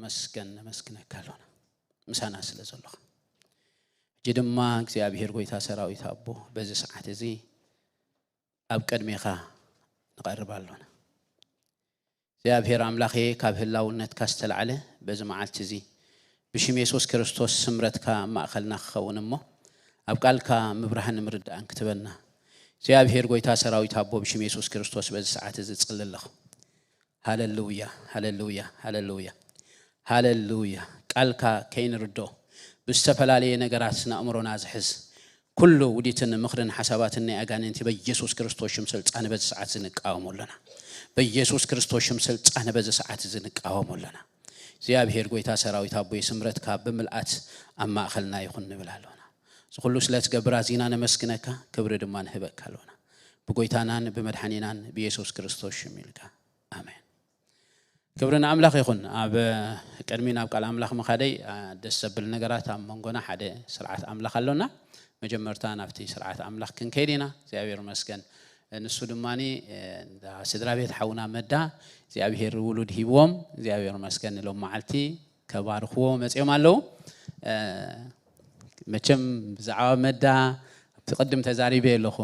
ነመስግነካ አለና ምሳና ስለዘለኹ ጅድማ እግዚአብሔር ጎይታ ሰራዊት አቦ በዚህ ሰዓት እዚ ኣብ ቀድሜኻ ንቀርባለና እግዚአብሔር አምላኬ ካብ ህላውነት ካስተልዓለ በዚህ መዓልት እዚ ብሽም ኢየሱስ ክርስቶስ ስምረትካ ማእኸልና ክኸውን እሞ ኣብ ቃልካ ምብራህን ምርዳእን ክትበና እግዚአብሔር ጎይታ ሰራዊት አቦ ብሽም ኢየሱስ ክርስቶስ በዚህ ሰዓት እዚ ጽልልለኹ ሃሌሉያ ሃሌሉያ ሃሌሉያ ሃሌሉያ ቃልካ ከይንርዶ ብስተፈላለየ ነገራትና አምሮና ዝሕዝ ኩሉ ውዲትን ምኽርን ሐሳባትን ያጋነንቲ በኢየሱስ ክርስቶስ ስም ስልጣን በዚህ ሰዓት ዝንቃወሙልና በኢየሱስ ክርስቶስ ስም ስልጣን በዚህ ሰዓት ዝንቃወሙልና እግዚአብሔር ጎይታ ሰራዊት አቦ የስምረትካ በመልአት አማኸልና ይኹን ንብላለና ዝኹሉ ስለትገብራ ዚና ነመስግነካ ክብር ድማን ህበካለና በጎይታናን በመድኃኒናን በኢየሱስ ክርስቶስ ስም ይልካ አሜን ክብርና አምላክ ይኹን አብ ቀድሚና ኣብ ቃል አምላክ መኻደይ ደስ ዘብል ነገራት ኣብ መንጎና ሓደ ስርዓት አምላክ አለና መጀመርታ ናብቲ ስርዓት አምላክ ክንከይዲና እግዚአብሔር መስገን ንሱ ድማኒ ስድራ ቤት ሓውና መዳ እግዚአብሔር ውሉድ ሂቦም እግዚአብሔር መስገን ሎም ማዓልቲ ከባርኽዎ መጽዮም አለው መቸም ብዛዕባ መዳ ተቀድም ተዛሪበ ኣለኹ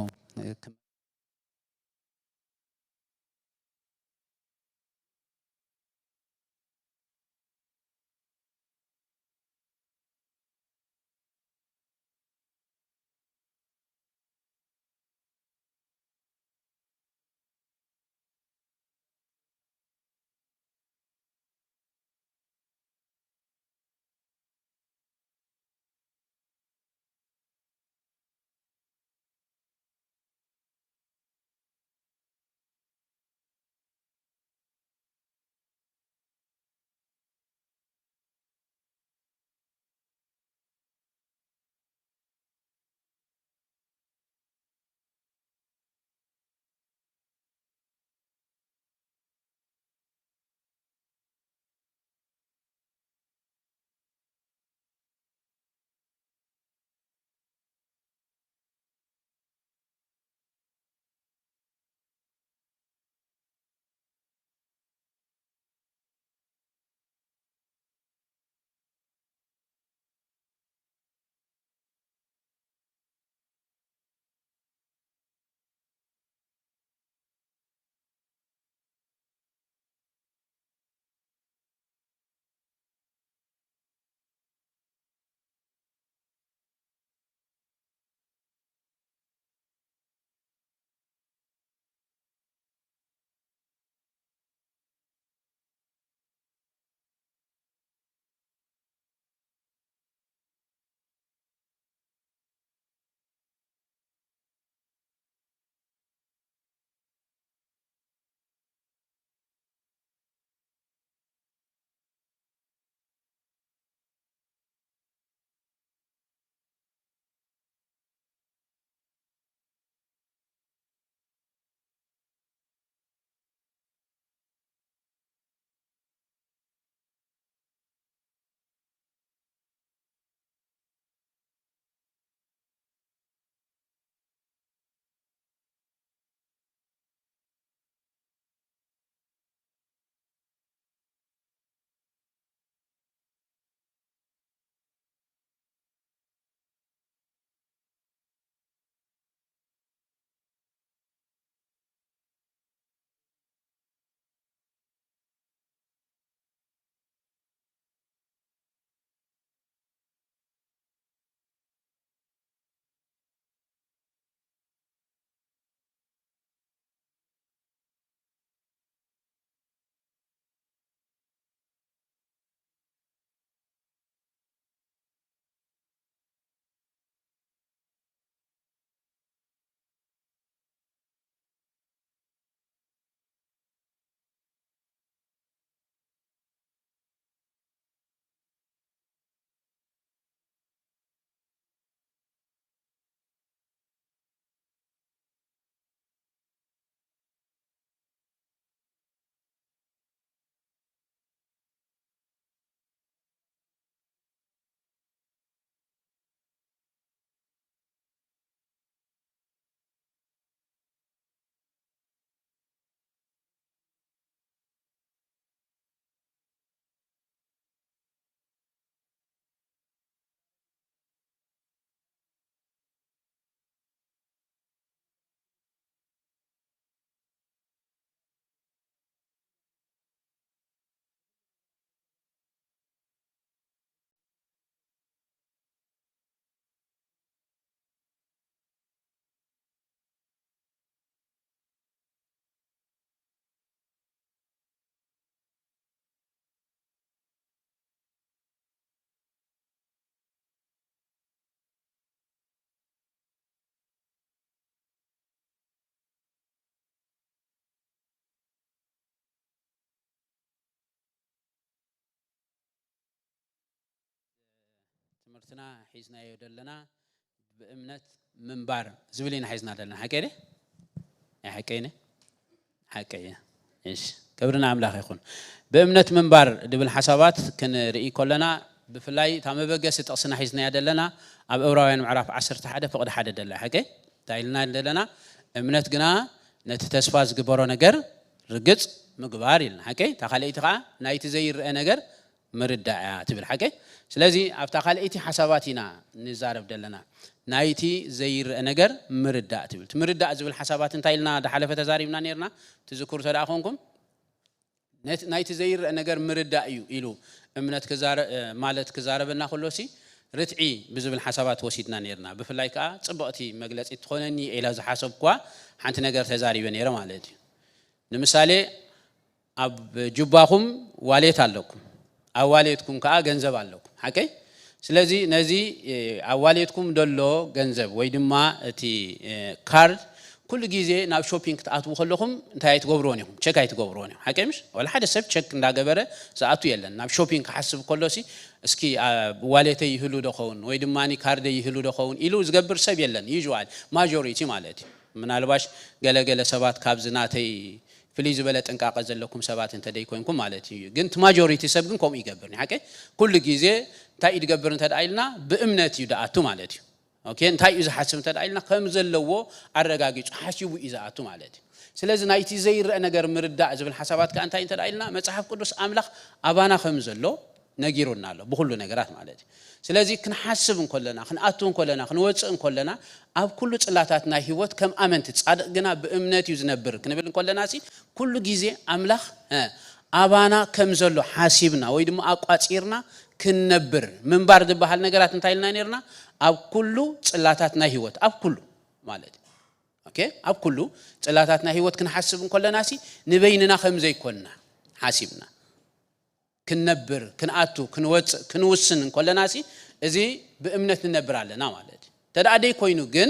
ትምህርትና ሒዝና ይደለና በእምነት ምንባር ዝብሊና ሒዝና ደለና ሐቀይነ ሐቀይነ ሐቀይነ እሺ ክብርና አምላኽ ይኹን በእምነት ምንባር ድብል ሐሳባት ክንርኢ ኮለና ብፍላይ ታመበገስ ጥቅስና ሒዝና ያደለና ኣብ ዕብራውያን ምዕራፍ 11 ፍቅድ 1 ደላ ሐቀይ ታይልና ደለና እምነት ግና ነቲ ተስፋ ዝግበሮ ነገር ርግጽ ምግባር ይልና ሐቀይ ታኻለይቲ ኻ ናይቲ ዘይርአ ነገር ምርዳያ ትብል ሐቀይ ስለዚ ኣብታ ካልእቲ ሐሳባቲና ንዛረብ ደለና ናይቲ ዘይርአ ነገር ምርዳእ ትብል ምርዳእ ዝብል ሐሳባት እንታይልና ደሓለፈ ተዛሪብና ነርና ትዝክሩ ተዳኾንኩም ናይቲ ዘይርአ ነገር ምርዳእ እዩ ኢሉ እምነት ማለት ክዛረበና ከሎሲ ርትዒ ብዝብል ሐሳባት ወሲድና ነርና ብፍላይ ከዓ ጽብቕቲ መግለጺ ትኾነኒ ኢላ ዝሓሰብኳ ሓንቲ ነገር ተዛሪበ ነረ ማለት እዩ ንምሳሌ ኣብ ጁባኹም ዋሌት ኣለኩም ኣዋሌትኩም ከዓ ገንዘብ ኣለኩም ሐቀይ ስለዚ ነዚ ኣዋሌትኩም ደሎ ገንዘብ ወይ ድማ እቲ ካርድ ኩሉ ግዜ ናብ ሾፒንግ ተኣትው ከለኹም እንታይ ኣይትገብሩን ኢኹም ቼክ ኣይትገብሩን ኢኹም ሐቀይ ምሽ ወላ ሓደ ሰብ ቼክ እንዳገበረ ሰኣቱ የለን ናብ ሾፒንግ ክሓስብ ከሎሲ እስኪ ዋሌት ይህሉ ደኸውን ወይ ድማ ካርድ ይህሉ ደኸውን ኢሉ ዝገብር ሰብ የለን ዩዥዋል ማጆሪቲ ማለት እዩ ምናልባሽ ገለገለ ሰባት ካብ ዝናተይ ፍሊ ዝበለ ጥንቃቀ ዘለኩም ሰባት እንተ ደይ ኮይንኩም ማለት እዩ ግን ማጆሪቲ ሰብ ግን ከም ይገብርኒ ሐቀይ ኩሉ ግዜ እንታይ ይድገብር እንተ ዳይልና በእምነት ይዳአቱ ማለት እዩ ኦኬ እንታይ እዩ ዝሓስብ እንተ ዳይልና ከም ዘለዎ አረጋጊጹ ሓሲቡ ይዛአቱ ማለት እዩ ስለዚ ናይቲ ዘይርአ ነገር ምርዳእ ዝብል ሐሳባት ከ እንታይ እንተ ዳይልና መጽሐፍ ቅዱስ አምላኽ አባና ከም ዘሎ ነጊሩና ኣሎ በሁሉ ነገራት ማለት እዩ ስለዚ ክንሓስብ እንኮለና ክንኣቱ እንኮለና ክንወጽእ እንኮለና ኣብ ኩሉ ጽላታትና ህይወት ከም አመንቲ ጻድቅ ግና በእምነት እዩ ዝነብር ክንብል እንኮለናሲ ኩሉ ግዜ አምላኽ አባና ከም ዘሎ ሓሲብና ወይ ድማ አቋጺርና ክንነብር ምንባር ዝበሃል ነገራት እንታይ ኢልና ነርና ኣብ ኩሉ ጽላታትና ህይወት ኣብ ኩሉ ማለት ኦኬ ኣብ ኩሉ ጽላታትና ህይወት ክንሓስብ እንኮለናሲ ንበይንና ከም ዘይኮንና ሓሲብና ክንነብር ክንኣቱ ክንወጽእ ክንውስን እንኮለናሲ እዚ በእምነት ንነብር ኣለና ማለት ተዳደይ ኮይኑ ግን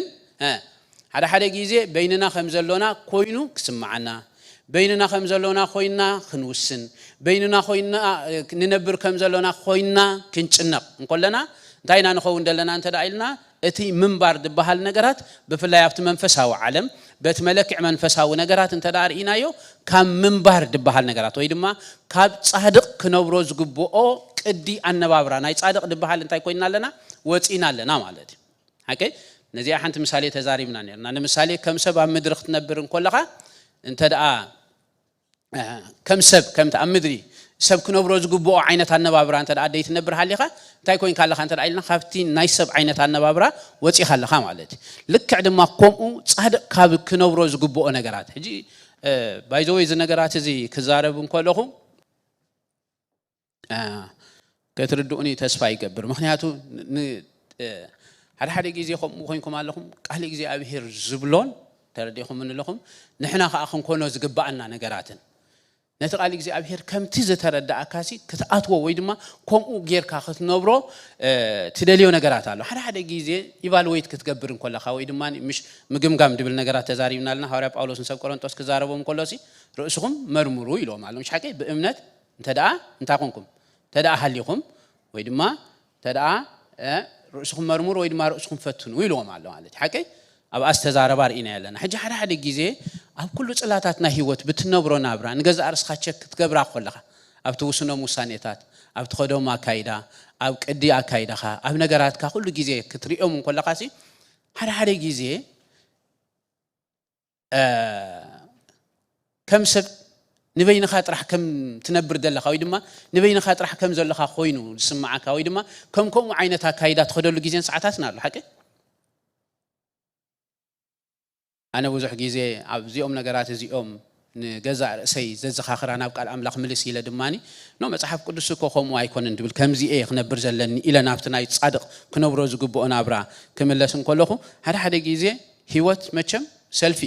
ሓደ ግዜ በይንና ከም ዘሎና ኮይኑ ክስማዓና በይንና ከም ዘሎና ኮይና ክንውስን በይንና ኮይና ንነብር ከም ዘሎና ኮይና ክንጭነቕ እንኮለና እንታይና ንኸውን ደለና እንተ ዳኢልና እቲ ምንባር ዝበሃል ነገራት ብፍላይ ኣብቲ መንፈሳዊ ዓለም በት መለክዕ መንፈሳዊ ነገራት እንተ ዳርኢናዮ ካብ ምንባር ዝበሃል ነገራት ወይ ድማ ካብ ጻድቅ ክነብሮ ዝግብኦ ቅዲ ኣነባብራ ናይ ጻድቅ ዝበሃል እንታይ ኮይና ኣለና ወጪና ኣለና ማለት እዩ ሐቀይ ነዚያ ሓንቲ ምሳሌ ተዛሪብና ነርና ንምሳሌ ከም ሰብ ኣብ ምድሪ ክትነብር እንኮለኻ እንተ ዳ ከም ሰብ ከምቲ ኣብ ምድሪ ሰብ ክነብሮ ዝግብኦ ዓይነት ኣነባብራ እንተ ዳ ደይ ትነብር ሃሊኻ እንታይ ኮይን ካለኻ እንተ ዳኢልና ካብቲ ናይ ሰብ ዓይነት ኣነባብራ ወጪኻ ኣለኻ ማለት ልክዕ ድማ ከምኡ ጻድቅ ካብ ክነብሮ ዝግብኦ ነገራት ሕጂ ባይዘወይ እዚ ነገራት እዚ ክዛረብ እንከለኹ ከትርድኡኒ ተስፋ ይገብር ምክንያቱ ሓደ ግዜ ከምኡ ኮይንኩም ኣለኹም ቃል እግዚኣብሔር ዝብሎን ተረዲኹም እንለኹም ንሕና ከዓ ክንኮኖ ዝግባአና ነገራትን ነቲ ቃል እግዚኣብሔር ከምቲ ዝተረዳእካሲ ክትኣትዎ ወይ ድማ ከምኡ ጌርካ ክትነብሮ ትደልዮ ነገራት ኣሎ ሓደ ግዜ ኢቫሉዌት ክትገብር እንከለኻ ወይ ድማ ምሽ ምግምጋም ድብል ነገራት ተዛሪብና ኣለና ሐዋርያ ጳውሎስን ሰብ ቆሮንቶስ ክዛረቦም ከሎሲ ርእስኹም መርምሩ ኢሎም ኣሎ ምሽ ሐቀይ በእምነት እንተዳ እንታይ ኮንኩም ተዳ ሃሊኹም ወይ ድማ ተዳ ርእስኹም መርምሩ ወይ ድማ ርእስኹም ፈትኑ ኢሎም ኣሎ ማለት ሐቀይ ኣብ ኣስተዛረባ ርኢና ያለና ሕጂ ሓደ ግዜ ኣብ ኩሉ ጽላታትና ህይወት ብትነብሮ ናብራ ንገዛ ርስኻ ቸክ ክትገብራ ኮለኻ ኣብ ትውስኖም ውሳኔታት ኣብ ትኸዶም ኣካይዳ ኣብ ቅዲ ኣካይዳኻ ኣብ ነገራትካ ኩሉ ግዜ ክትሪኦም እንኮለኻሲ ሓደ ግዜ ከም ሰብ ንበይንኻ ጥራሕ ከም ትነብር ዘለኻ ወይ ድማ ንበይንኻ ጥራሕ ከም ዘለኻ ኮይኑ ዝስማዓካ ወይ ድማ ከምኡ ዓይነት ኣካይዳ ትኸደሉ ግዜን ሰዓታትን ኣሎ ሐቀይ ኣነ ብዙሕ ግዜ ኣብዚኦም ነገራት እዚኦም ንገዛ ርእሰይ ዘዘኻኽራ ናብ ቃል ኣምላኽ ምልስ ኢለ ድማኒ ኖ መጽሐፍ ቅዱስ እኮ ከምኡ ኣይኮነን ድብል ከምዚ ክነብር ዘለኒ ኢለ ናብቲ ናይ ጻድቕ ክነብሮ ዝግብኦ ናብራ ክምለስ እንከለኹ ሓደ ግዜ ህይወት መቸም ሰልፊ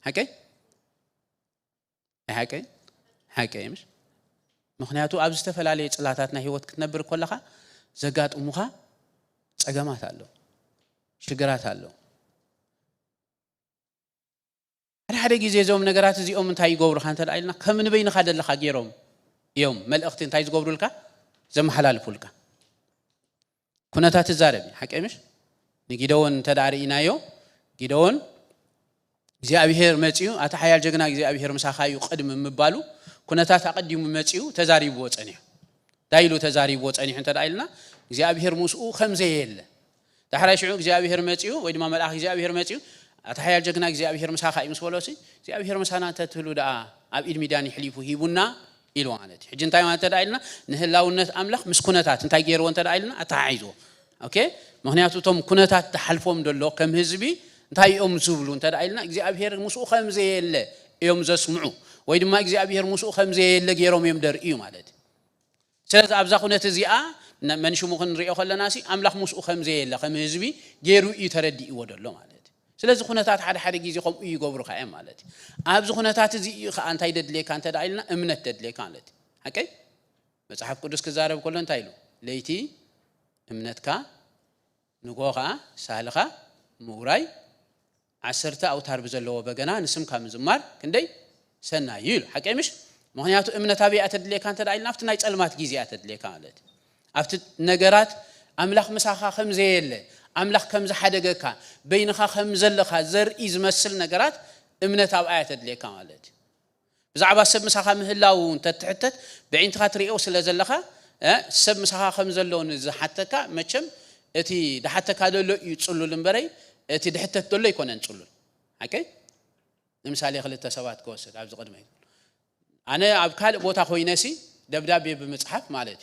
ሐቀይ ሐቀይ ምሽ ምክንያቱ ኣብ ዝተፈላለየ ጽላታትና ህይወት ክትነብር ከለኻ ዘጋጥሙኻ ጸገማት ኣሎ ሽግራት ኣሎ ሓደ ግዜ ዞም ነገራት እዚኦም እንታይ ይገብሩኻ እንተ ዳኢልና ከም ንበይንኻ ደለኻ ገይሮም እዮም መልእኽቲ እንታይ ዝገብሩልካ ዘመሓላልፉልካ ኩነታት ተዛረብ ሓቀምሽ ንጊደውን ተዳሪኢናዮ ጊደውን እግዚአብሔር መጪው አታሐያል ጀግና እግዚአብሔር መሳኻዩ ቀድም ምባሉ ኩነታት አቀዲሙ መጪው ተዛሪቡ ወጸኒሁ ዳይሉ ተዛሪቡ ወጸኒሁ ተዳይልና እግዚአብሔር ሙስኡ ከምዘ የለ ተሐራሽዑ እግዚአብሔር መጪው ወይ ድማ መልአክ እግዚአብሔር መጪው አታሐያል ጀግና እግዚአብሔር መሳኻዩ መስወለሲ እግዚአብሔር መሳና ተትሉ ዳ አብ ኢድ ሚዳን ይሕሊፉ ሂቡና ኢሉ ማለት ሕጂ እንታይ ማለት ተዳይልና ንህላውነት አምላኽ ምስኩነታት እንታይ ገይርዎ ተዳይልና አታሐይዞ ኦኬ ምክንያቱ ቶም ኩነታት ተሐልፎም ደሎ ከም ህዝቢ እንታይ ኦም ዝብሉ ተዳይልና እግዚአብሔር ሙስኡ ከምዘ የለ እዮም ዘስምዑ ወይ ድማ እግዚአብሔር ሙስኡ ከምዘ የለ ገይሮም እዮም ደርእዩ ማለት ስለዚ ኣብዛ ኩነት እዚኣ መንሽሙ ክንሪኦ ከለናሲ አምላኽ ሙስኡ ከምዘ የለ ከም ህዝቢ ገይሩ እዩ ተረዲእዎ ደሎ ማለት ስለዚ ኩነታት ሓደ ግዜ ከም እዩ ይገብሩ ካየ ማለት ኣብዚ ኩነታት እዚ ከዓ እንታይ ደድሌካ ተዳይልና እምነት ደድሌካ ማለት ሐቀይ መጽሐፍ ቅዱስ ክዛረብ ከሎ እንታይ ኢሉ ለይቲ እምነትካ ንጎኻ ሳልኻ ምውራይ 10 ኣውታር ብዘለዎ በገና ንስምካ ምዝማር ክንደይ ሰናይ ይሉ ሐቀምሽ ምክንያቱ እምነት አብያ ተድሌካ ተዳይልና ኣብቲ ናይ ጸልማት ግዜ ተድሌካ ማለት ኣብቲ ነገራት አምላኽ መሳኻ ከምዘ የለ አምላኽ ከምዘ ሓደገካ በይንኻ ከምዘለኻ ዘርኢ ዝመስል ነገራት እምነት ኣብያ ተድሌካ ማለት ብዛዕባ ሰብ መሳኻ ምህላው ተትሕተት በዕንትኻ ትሪኦ ስለዘለኻ ሰብ መሳኻ ከምዘለውን ዝሓተካ መቸም እቲ ድሓተካ ደሎ ይጽሉል እምበረይ እቲ ድሕተት ደሎ ይኮነን ጽሉል ኦኬ ለምሳሌ ክልተ ሰባት ከወስድ ኣብዚ ቅድመ ኣነ ኣብ ካልእ ቦታ ኮይነሲ ደብዳቤ በመጽሐፍ ማለት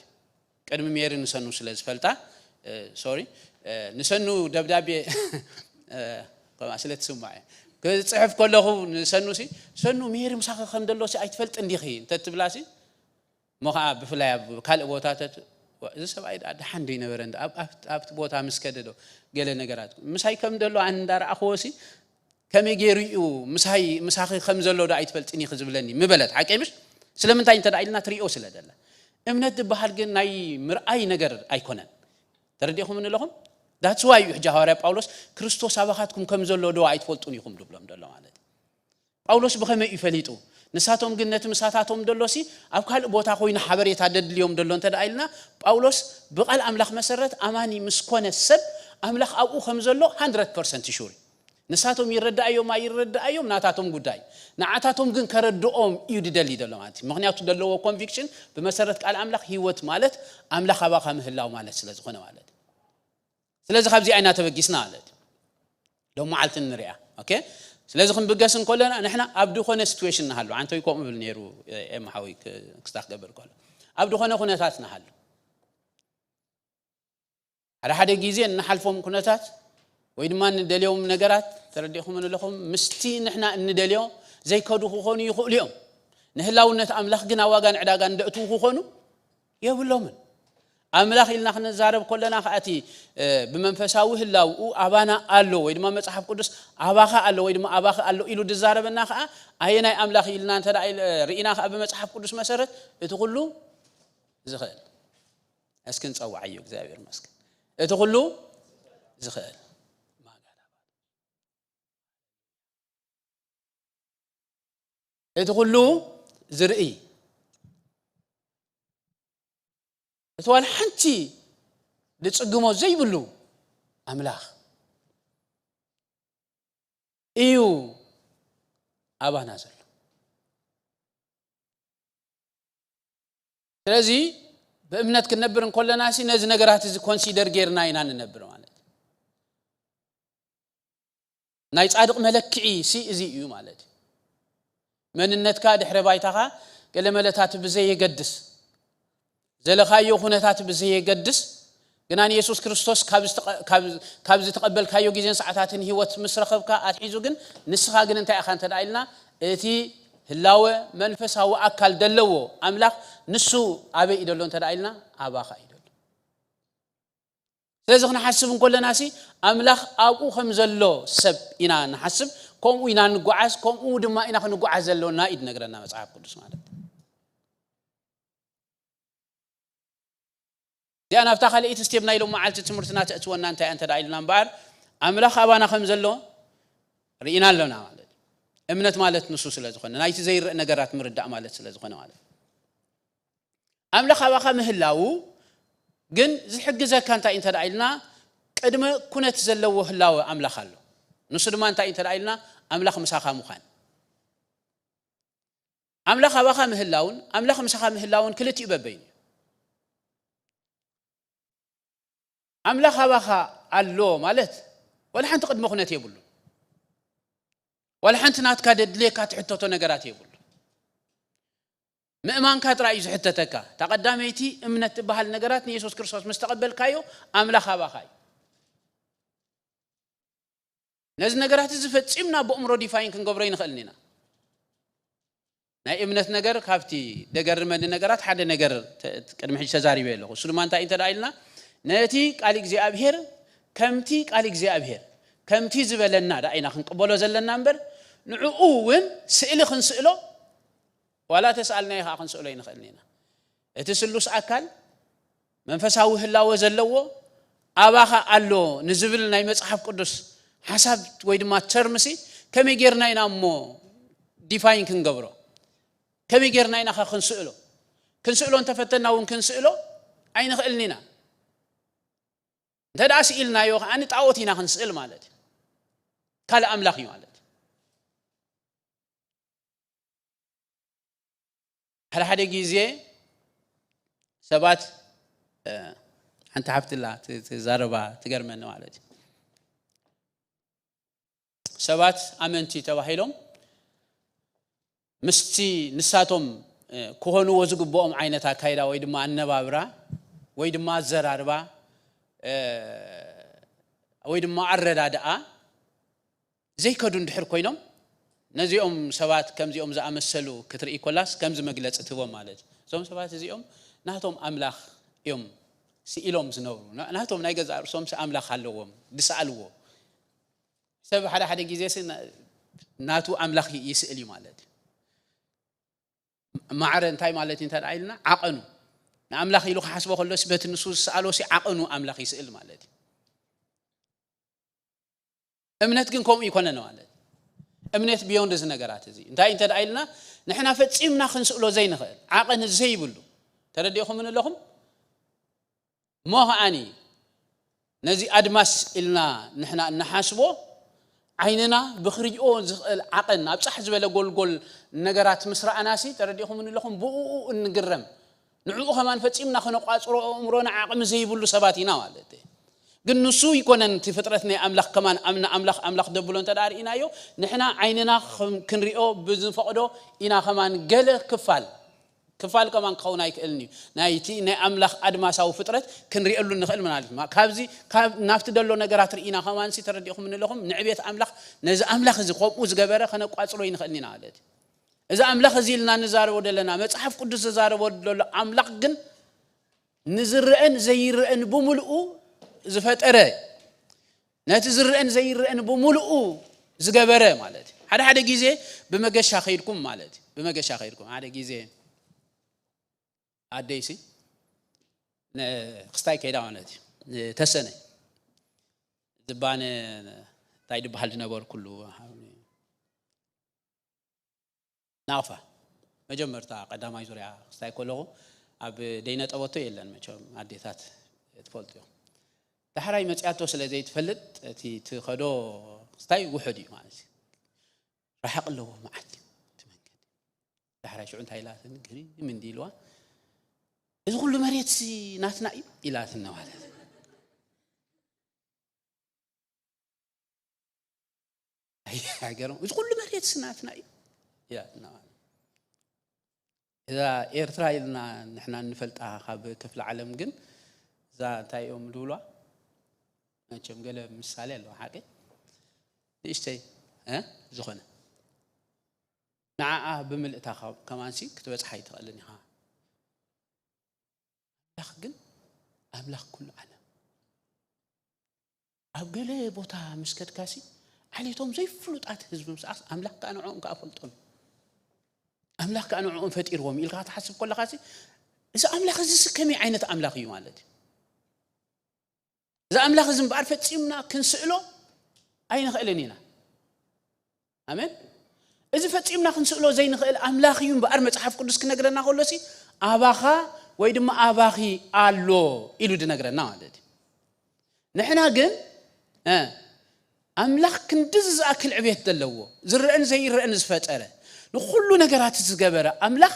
ቅድሚ ሜሪ ንሰኑ ስለዝፈልጣ ሶሪ ንሰኑ ደብዳቤ ከማስለት ስማዕ ክጽሕፍ ከለኹ ንሰኑሲ ሰኑ ሜሪ ምሳኻ ከም ደሎሲ ኣይትፈልጥ እንዲኺ ተትብላሲ ሞኻ ብፍላይ ኣብ ካልእ ቦታታት እዚ ሰብኣይ ዳሓን ነበረ ኣብቲ ቦታ ምስከደዶ ገለ ነገራት ምሳይ ከም ደሎ አንዳራኣኸወሲ ከመይ ገይሩ ምሳኺ ከም ዘሎ ዳ ኣይትፈልጥኒ ክዝብለኒ ምበለት ሓቀምሽ ስለምንታይ እንተዳይልና ትሪኦ ስለደለ እምነት ዝበሃል ግን ናይ ምርኣይ ነገር ኣይኮነን ተረዲኹም እንለኹም that's why ሕጂ ሐዋርያ ጳውሎስ ክርስቶስ አባኻትኩም ከም ዘሎ ዶ ኣይትፈልጡን ይኹም ድብሎም ደሎ ማለት ጳውሎስ በከመይ ይፈሊጡ ንሳቶም ግን ነቲ ምሳታቶም ደሎሲ ኣብ ካልእ ቦታ ኮይኑ ሓበሬታ ደድልዮም ደሎ እንተዳይልና ጳውሎስ ብቃል አምላኽ መሰረት አማኒ ምስኮነ ሰብ አምላኽ ኣብኡ ከም ዘሎ 100% ሹሪ ንሳቶም ይረዳእዮም ኣይረዳእዮም ናታቶም ጉዳይ ንዓታቶም ግን ከረድኦም እዩ ድደሊ ደሎ ማለት ምክንያቱ ደለዎ ኮንቪክሽን በመሰረት ቃል አምላኽ ህይወት ማለት አምላኽ አባኻ ምህላው ማለት ስለዝኾነ ማለት ስለዚ ካብዚ አይና ተበጊስና ማለት ደሞ ዓልትን ንሪያ ኦኬ ስለዚ ክንብገስን ኮለና ንሕና ኣብዱ ኾነ ሲቹዌሽን ናሃሉ አንተ ይቆም ብል ነይሩ ኤምሓዊ ክስታክ ገበር ኮለ ኣብዱ ኾነ ኩነታት ናሃሉ ሓደ ግዜ ንሓልፎም ኩነታት ወይ ድማ ንደልዮም ነገራት ተረዲኹም እንለኹም ምስቲ ንሕና እንደልዮ ዘይከዱ ክኾኑ ይኽእሉ እዮም ንህላውነት አምላኽ ግን ኣዋጋን ዕዳጋ እንደእቱ ክኾኑ የብሎምን አምላኽ ኢልና ክንዛረብ ኮለና ኻቲ በመንፈሳዊ ህላውኡ አባና አሎ ወይ ድማ መጽሐፍ ቅዱስ አባኻ አሎ ወይ ድማ አባኻ አሎ ኢሉ ድዛረበና ኻ አየናይ አምላኽ ኢልና እንተ ርኢና ኻ በመጽሐፍ ቅዱስ መሰረት እቲ ሁሉ ዝኽእል እስክን ጸዋዕዩ እግዚአብሔር መስገን እቲ ሁሉ ዝኽእል እቲ ሁሉ ዝርኢ እትዋል ሓንቲ ልጽግሞ ዘይብሉ አምላኽ እዩ አባና ዘሎ ስለዚ በእምነት ክንነብር እንኮለናሲ ነዚ ነገራት እዚ ኮንሲደር ጌርና ኢና ንነብር ማለት ናይ ጻድቕ መለክዒ ሲ እዚ እዩ ማለት መንነትካ ድሕረ ባይታኻ ገለመለታት ብዘይ ይገድስ ዘለኻዮ ሁነታት ብዘይ ይገድስ ግናን ኢየሱስ ክርስቶስ ካብ ዝተቀበልካዮ ግዜን ሰዓታትን ህይወት ምስረኸብካ አትሒዙ ግን ንስኻ ግን እንታይ አኻ እንተዳይልና እቲ ህላወ መንፈሳዊ አካል ደለዎ አምላኽ ንሱ አበይ ይደሎ እንተዳይልና አባኻ ይደሎ ስለዚህ ክንሓስብ እንኮለናሲ አምላኽ ኣብኡ ከም ዘሎ ሰብ ኢና ንሓስብ ከምኡ ኢና ንጓዓዝ ከምኡ ድማ ኢና ክንጓዓዝ ዘለውና ኢድ ነገረና መጽሐፍ ቅዱስ ማለት ዲያና ፍታ ኻልኢት ስቴፕ ናይሎም ማዓልቲ ትምህርትና ተእትወና እንታይ አንተ ዳይልና እምባር አምላኽ አባና ከም ዘሎ ርኢና ኣለና ማለት እምነት ማለት ንሱ ስለዝኾነ ናይቲ ዘይርእ ነገራት ምርዳእ ማለት ስለዝኾነ ማለት አምላኽ አባኻ ምህላው ግን ዝሕግዘካ እንታይ እንተ ዳኢልና ቅድመ ኩነት ዘለዎ ህላው ኣምላኽ ኣሎ ንሱ ድማ እንታይ እንተ ዳኢልና ኣምላኽ ምሳኻ ምዃን ኣምላኽ ኣባኻ ምህላውን ኣምላኽ ምሳኻ ምህላውን ክልቲኡ በበይን ኣምላኽ ኣባኻ ኣሎ ማለት ወላ ሓንቲ ቅድመ ኩነት የብሉ ወላ ሓንቲ ናትካ ደድልየካ ትሕተቶ ነገራት የብሉ ምእማንካ ጥራይ ዝሕተተካ ተቀዳመይቲ እምነት ባህል ነገራት ንኢየሱስ ክርስቶስ መስተቀበልካዮ ኣምላኽ ኣባኻ ነዚ ነገራት ዝፈጽምና በእምሮ ዲፋይን ክንገብሮ ይንኽእልኒና ናይ እምነት ነገር ካብቲ ደገርመን ነገራት ሓደ ነገር ቅድሚ ሕጂ ተዛሪበ ኣለኹ እሱ ድማ እንታይ እንተ ዳኢልና ነቲ ቃል እግዚኣብሔር ከምቲ ቃል እግዚኣብሔር ከምቲ ዝበለና ዳኢና ክንቅበሎ ዘለና እምበር ንዕኡ እውን ስእሊ ክንስእሎ ወላ ተስኣልና ኢኻ ክንስእሎ ይንኽእልኒና እቲ ስሉስ ኣካል መንፈሳዊ ህላወ ዘለዎ ኣባኻ ኣሎ ንዝብል ናይ መጽሓፍ ቅዱስ ሓሳብ ወይ ድማ ተርምሲ ከመይ ጌርና ኢና እሞ ዲፋይን ክንገብሮ ከመይ ጌርና ኢና ክንስእሎ እንተፈተና እውን ክንስእሎ ኣይንኽእልኒና እንተ ደኣ ስኢልናዮ ከዓኒ ጣዖት ኢና ክንስእል ማለት ካልእ ኣምላኽ እዩ ማለት ሓደ ጊዜ ሰባት ሓንቲ ሓፍትላ ትዛረባ ትገርመኒ ማለት ሰባት ኣመንቲ ተባሂሎም ምስቲ ንሳቶም ክሆንዎ ዝግብኦም ዓይነት ኣካይዳ ወይ ድማ ኣነባብራ ወይ ድማ ዘራርባ ወይ ድማ ኣረዳድኣ ዘይከዱ እንድሕር ኮይኖም ነዚኦም ሰባት ከምዚኦም ዝኣመሰሉ ክትርኢ ኮላስ ከምዚ መግለጽ ትቦም ማለት እዞም ሰባት እዚኦም ናቶም ኣምላኽ እዮም ስኢሎም ዝነብሩ ናቶም ናይ ገዛ ርእሶም ኣምላኽ ኣለዎም ድስኣልዎ ሰብ ሓደ ጊዜ ናቱ ኣምላኽ ይስእል እዩ ማለት ማዕረ እንታይ ማለት እንተ ዳኢልና ዓቐኑ ንኣምላኽ ኢሉ ክሓስቦ ከሎስ በቲ ንሱ ዝሰኣሎሲ ዓቐኑ ኣምላኽ ይስእል ማለት እምነት ግን ከምኡ ይኮነን ማለት እምነት ቢዮንድ እዚ ነገራት እዚ እንታይ እንተ ዳኢልና ንሕና ፈጺምና ክንስእሎ ዘይንኽእል ዓቐን ዘይብሉ ተረዲእኹም እንለኹም ሞኸኣኒ ነዚ ኣድማስ ኢልና ንሕና እናሓስቦ ዓይንና ብኽሪኦ ዝኽእል ዓቐን ኣብ ጻሕ ዝበለ ጎልጎል ነገራት ምስራኣናሲ ተረዲእኹም እንለኹም ብኡ እንግረም ንዕኡ ከማን ፈጺምና ክነቋጽሮ እምሮና ዓቕሚ ዘይብሉ ሰባት ኢና ማለት ግን ንሱ ይኮነን እቲ ፍጥረት ናይ ኣምላኽ ከማን ኣምላኽ ደብሎ እንተ ዳርኢናዮ ንሕና ዓይንና ክንሪኦ ብዝፈቕዶ ኢና ከማን ገለ ክፋል ከማን ክኸውን ኣይክእልኒ ናይቲ ናይ ኣምላኽ ኣድማሳዊ ፍጥረት ክንሪአሉ ንኽእል ማለት ካብዚ ካብ ናፍቲ ደሎ ነገራት ርኢና ከማን ተረዲእኹም እንለኹም ንዕቤት ኣምላኽ ነዚ ኣምላኽ እዚ ከምኡ ዝገበረ ከነቋጽሮ ይንኽእልኒና ማለት እዚ ኣምላኽ እዚ ኢልና ንዛረቦ ዘለና መጽሓፍ ቅዱስ ዝዛረቦ ዘሎ ኣምላኽ ግን ንዝርአን ዘይርአን ብምልኡ ዝፈጠረ ነቲ ዝርአን ዘይርአን ብምልኡ ዝገበረ ማለት ሓደ ጊዜ ብመገሻ ኸይድኩም ማለት ሓደ ጊዜ ኣደይሲ ክስታይ ከይዳ ማለት ተሰነ ዝባነ እንታይ ድበሃል ዝነበሩ ኩሉ ናፋ መጀመርታ ቀዳማይ ዙርያ ክስታይ ከለኹ ኣብ ደይነ ጠበቶ የለን መቸም ኣዴታት ትፈልጡ ዳሕራይ መጽያቶ ስለ ዘይትፈልጥ እቲ ትኸዶ ክስታይ ውሑድ እዩ ማለት ራሕቕ ኣለዎ መዓት ትመንገድ ዳሕራይ ሽዑ እንታይ ኢላትን ግን ምን ዲልዋ እዚ ኩሉ መሬት ናትና እዩ ኢላትና ማለት ኣይገርም እዚ ኩሉ መሬት ናትና እዩ ኢላትና እዛ ኤርትራ ኢልና ንሕና እንፈልጣ ካብ ክፍለ ዓለም ግን እዛ እንታይ እዮም ድብሏ መቸም ገለ ምሳሌ ኣለዎ ሓቂ ንእሽተይ ዝኾነ ንዓኣ ብምልእታ ከማንሲ ክትበፅሓ ይትኽእልን ኢኻ ኣምላኽ ግን ኣምላኽ ኩሉ ዓለም ኣብ ገለ ቦታ ምስከድካሲ ዓሌቶም ዘይፍሉጣት ህዝቢ ምስኣስ ኣምላኽ ከዓ ንዕኦም ከኣፈልጦም ኣምላኽ ከዓ ንዕኦም ፈጢርዎም ኢልካ ትሓስብ ከለኻሲ እዚ ኣምላኽ እዚ ከመይ ዓይነት ኣምላኽ እዩ ማለት እዚ ኣምላኽ እዚ እምበኣር ፈፂምና ክንስእሎ ኣይንኽእልን ኢና ኣሜን እዚ ፈፂምና ክንስእሎ ዘይንኽእል ኣምላኽ እዩ እምበኣር መጽሓፍ ቅዱስ ክነግረና ከሎሲ ኣባኻ ወይ ድማ ኣባኺ ኣሎ ኢሉ ድነግረና ማለት ንሕና ግን ኣምላኽ ክንድዝ ዝኣክል ዕቤት ዘለዎ ዝርአን ዘይርአን ዝፈጠረ ንኹሉ ነገራት ዝገበረ ኣምላኽ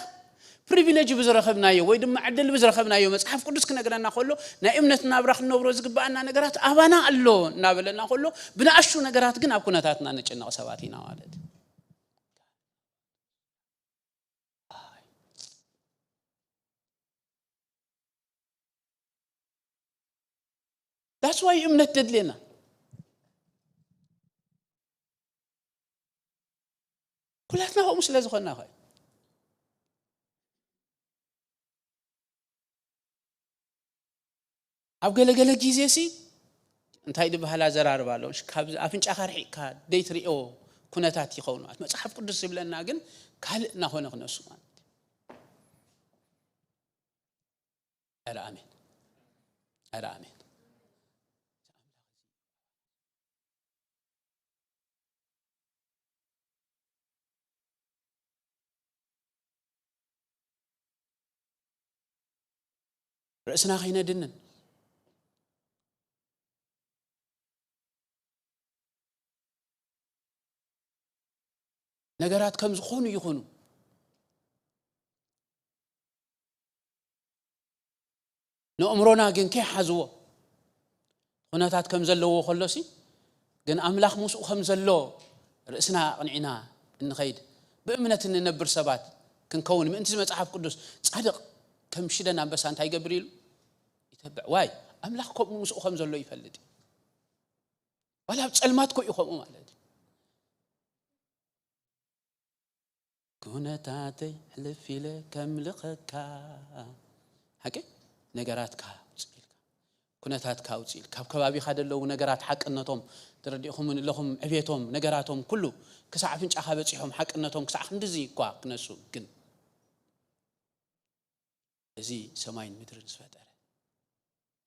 ፕሪቪሌጅ ብዝረኸብናዮ ወይ ድማ ዕድል ብዝረኸብናዮ መጽሓፍ ቅዱስ ክነግረና ከሎ ናይ እምነትና ብራኽ ነብሮ ዝግባአና ነገራት ኣባና ኣሎ እናበለና ከሎ ብናኣሹ ነገራት ግን ኣብ ኩነታትና ንጭነቕ ሰባት ኢና ማለት That's why እምነት ደድለና ኩላትና ሆም ስለዝኾንና ኸ ኣብ ገለገለ ጊዜ ሲ እንታይ ድበሃላ ዘራርባለሁ ካብ ኣፍንጫኻ ርሒቕካ ደይትሪኦ ኩነታት ይኸውን መጽሓፍ ቅዱስ ዝብለና ግን ካልእ ናኾነ ክነሱ ማለት አሜን አሜን ርእስና ኸይነድንን ነገራት ከም ዝኾኑ ይኹኑ ንእምሮና ግን ከይሓዝዎ ኩነታት ከም ዘለዎ ከሎሲ ግን ኣምላኽ ምስኡ ከም ዘሎ ርእስና ቅንዒና እንኸይድ ብእምነት እንነብር ሰባት ክንከውን ምእንቲ መጽሓፍ ቅዱስ ጻድቕ ከም ሽደን አንበሳ እንታይ ይገብር ኢሉ ይተብዕ ዋይ ኣምላኽ ከም ምስኡ ከም ዘሎ ይፈልጥ ወላ ጸልማት ኮ ይኸሙ ማለት ኩነታተይ ሕልፊለ ከምልኸካ ሓቂ ነገራትካ ውፅኢልካ ኩነታትካ ውፅኢል ካብ ከባቢኻ ደለው ነገራት ሓቅነቶም ትረዲእኹም ለኹም ዕቤቶም ነገራቶም ኩሉ ክሳዕ ኣፍንጫኻ በፂሖም ሓቅነቶም ክሳዕ ክንድዚ እኳ ክነሱ ግን እዚ ሰማይን ምድርን ዝፈጠረ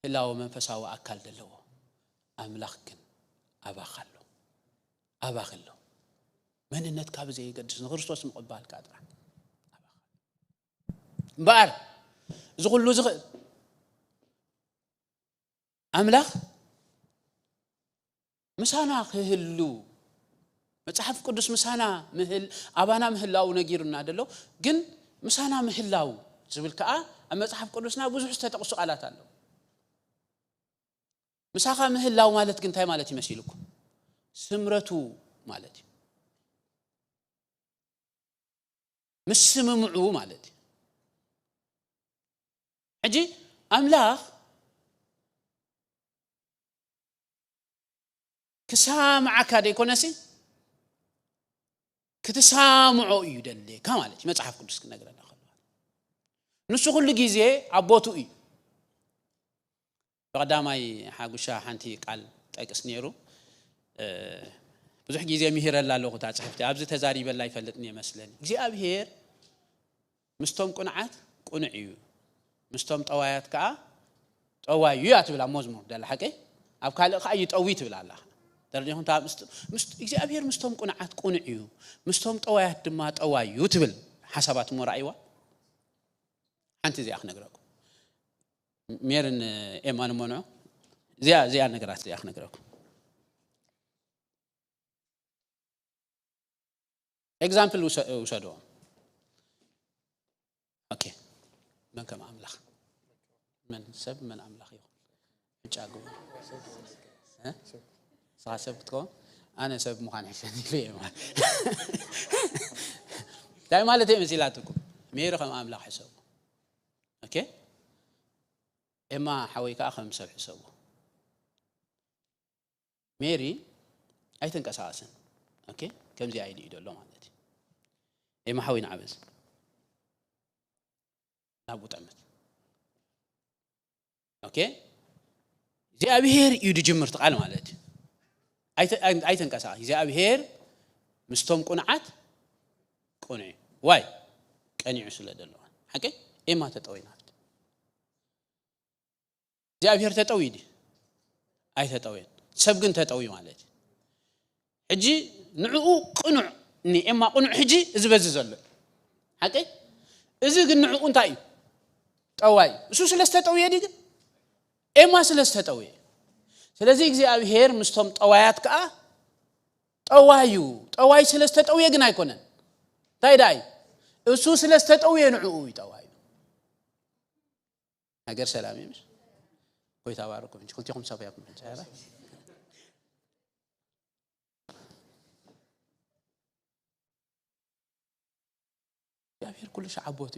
ህላው መንፈሳዊ ኣካል ደለዎ ኣምላኽ ግን ኣባኻሎ ኣባኽሎ መንነት ካብ ዘይ ይገድስ ንክርስቶስ ምቕባል ካጥራ እምበር ዝኹሉ ዝኽእል ኣምላኽ ምሳና ክህሉ መጽሓፍ ቅዱስ ምሳና ኣባና ምህላው ነጊሩና ደሎ ግን ምሳና ምህላው ዝብል ከዓ ኣብ መጽሓፍ ቅዱስና ብዙሕ ዝተጠቕሱ ቃላት ኣለዉ ምሳኻ ምህላው ማለት ግን እንታይ ማለት ይመስልኩም ስምረቱ ማለት እዩ ምስምምዑ ማለት ሕጂ ኣምላኽ ክሳምዓካ ደይኮነሲ ክትሳምዖ እዩ ደልካ ማለት መጽሓፍ ቅዱስ ክነግረና ንሱ ኩሉ ጊዜ ኣቦቱ እዩ በቀዳማይ ሓጉሻ ሓንቲ ቃል ጠቅስ ነይሩ ብዙሕ ጊዜ ምሂረላ ኣለኹ ታጽሕፍቲ ኣብዚ ተዛሪበላ ይፈልጥኒ ይመስለኒ እግዚአብሔር ምስቶም ቁንዓት ቁኑዕ እዩ ምስቶም ጠዋያት ከዓ ጠዋይ እዩ አትብላ መዝሙር ደላ ሓቂ ኣብ ካልእ ከዓ ይጠዊ ትብላ ኣላ ደርዲኹም ታ እግዚአብሔር ምስቶም ቁንዓት ቁኑዕ እዩ ምስቶም ጠዋያት ድማ ጠዋይ እዩ ትብል ሓሳባት ሞራይዋ ሓንቲ እዚኣ ክነግረኩም ሜርን ኤማን ሞንዑ እዚኣ ነገራት እዚኣ ክነግረኩም ኤግዛምፕል ውሰዶ ኦኬ من كم أملاخ من سب من أملاخ يخون بتشاقو ها صار سب تكون أنا سب مخان عشاني فيه ما دايما ما لتي مسيلاتكم مير كم أملاخ حساب أوكي إما حويك أخم سب حسابه ميري أي تنك أساسا أوكي كم زي عيدي يدور لهم عندي إما حوين عبز نابو تعمل اوكي زي ابيهر يدي جمر تقال مالتي اي تنقسا زي ابيهر مستوم قنعات قنعي واي قنيع سلدلو حقي ايما تطوينات زي ابيهر تطويدي اي تطوين سبغن تطوي مالتي حجي نعو قنع ني اما قنع حجي زبز زل حقي اذا نعو انتاي ጠዋይ እሱ ስለስተጠውየ ዲግ ኤማ ስለስተጠውየ ስለዚህ እግዚአብሔር ምስቶም ጠዋያት ከአ ጠዋይ ስለስተጠውየ ግን አይኮነን ታይዳይ እሱ ስለስተጠውየ ንዑ ይጠዋይ ነገር ሰላም ይምሽ ቆይ ተባረኩም እንጂ ኩልቲኩም ሰባያኩም እንጂ እግዚአብሔር ኩሉ ሻዓቦቱ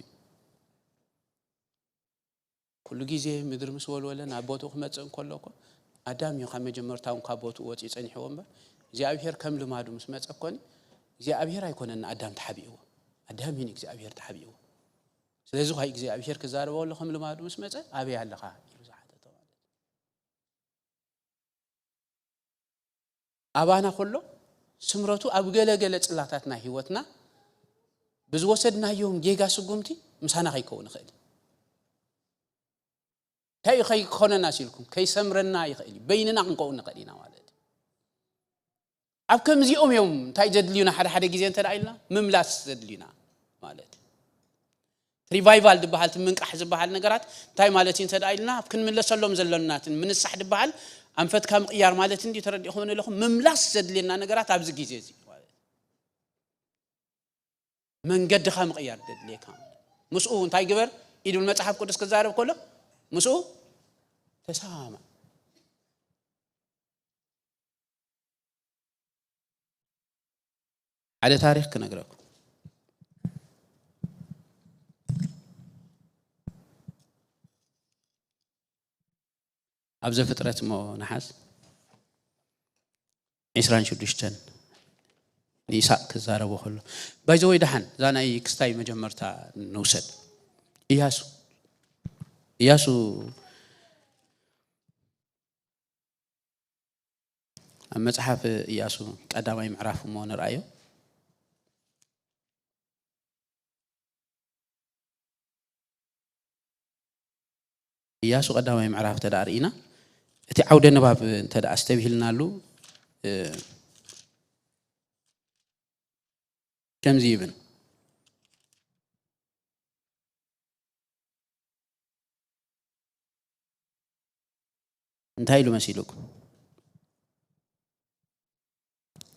ኩሉ ጊዜ ምድር መስወል ወለን አቦቱ ከመጽን ኮለኮ አዳም ይኸም መጀመርታውን ካቦቱ ወጪ ጸንሕው እምበር እግዚአብሔር ከም ልማዱ መስመጽኮኒ እግዚአብሔር አይኮነን አዳም ተሐቢው አዳም ይን እግዚአብሔር ተሐቢው ስለዚህ ሆይ እግዚአብሔር ከዛረበው ለከም ልማዱ መስመጽ አበ ያለኻ ይዛሓተ ተባለ አባና ሁሉ ስምረቱ አብገለገለ ጽላታትና ህይወትና ብዙ ወሰድናየውም ጌጋ ስጉምቲ ምሳና ኸይከውን ኸይል ከይ ኮነና ሲልኩም ከይ ሰምረና ይኸይል በይንና እንቆውን ቀዲና ማለት አብከም ዚኦም የውም ታይ ዘድልዩና ሓደ ጊዜ እንተዳይልና ምምላስ ዘድልዩና ማለት ሪቫይቫል ድባሃል ትምንቃሕ ዝባሃል ነገራት ታይ ማለት እንተዳይልና ክንምለሰሎም ዘለናትን ምንሳሕ ድባሃል አንፈት ከም ቅያር ማለት እንዲ ተረዲኹም ለኹም ምምላስ ዘድልዩና ነገራት ኣብዚ ጊዜ እዚ ማለት መንገድ ከም ቅያር ዘድልየካ መስኡ እንታይ ግበር ኢዱል መጽሐፍ ቅዱስ ከዛረብ ኮሎ مسو تسامع على تاريخ كنقرأكم أبزر فترة مو نحاس عسران شدشتن نيساء كزارة وخلو بايزوي دحن زانا يكستاي مجمرتا نوسد إياسو مصحف إياسو قداماي معراف مون رأيو إياسو قداماي معراف تدارينا تي عودة نباب تدا استبهلنالو كم زيبن انتهي له مسيلكم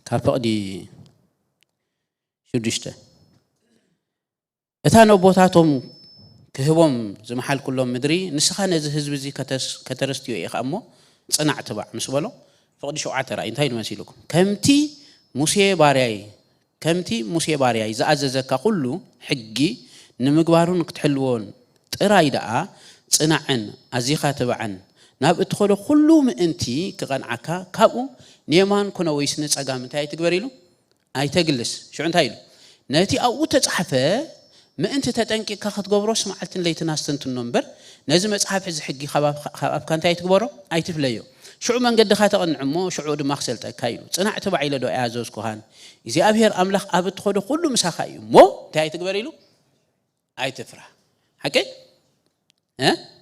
كافقدي شدشته اتانو بوتاتهم كهبهم زمحل كلهم مدري نسخه نزه حزب زي كترستيو يخمو صنع تبع مسبلو فقدي شوعه راي انتهي له مسيلكم كمتي موسى بارياي زاززك كله حجي نمغبارون كتحلون طراي دعا صنعن ازيخه تبعن ناب ادخلوا كله انتي كقنعكا كابو نيمان كنا ويسن صقام انتي تغبريلو اي تجلس شو انتايلو ناتي او تصحفه ما انت تطنقي كختغبرو سمعلتن ليتناستنت نمبر نزي مصحف حز حقي خباب كانتي تغبرو اي تفليو شو منقد خاتقنعمو شو دم مخسلت كايلو صنع تبعي لدو ايازوس كوهان اذا ابير املاح اب ادخلوا كله مساخايو مو تاي تغبريلو اي تفرح حكي ها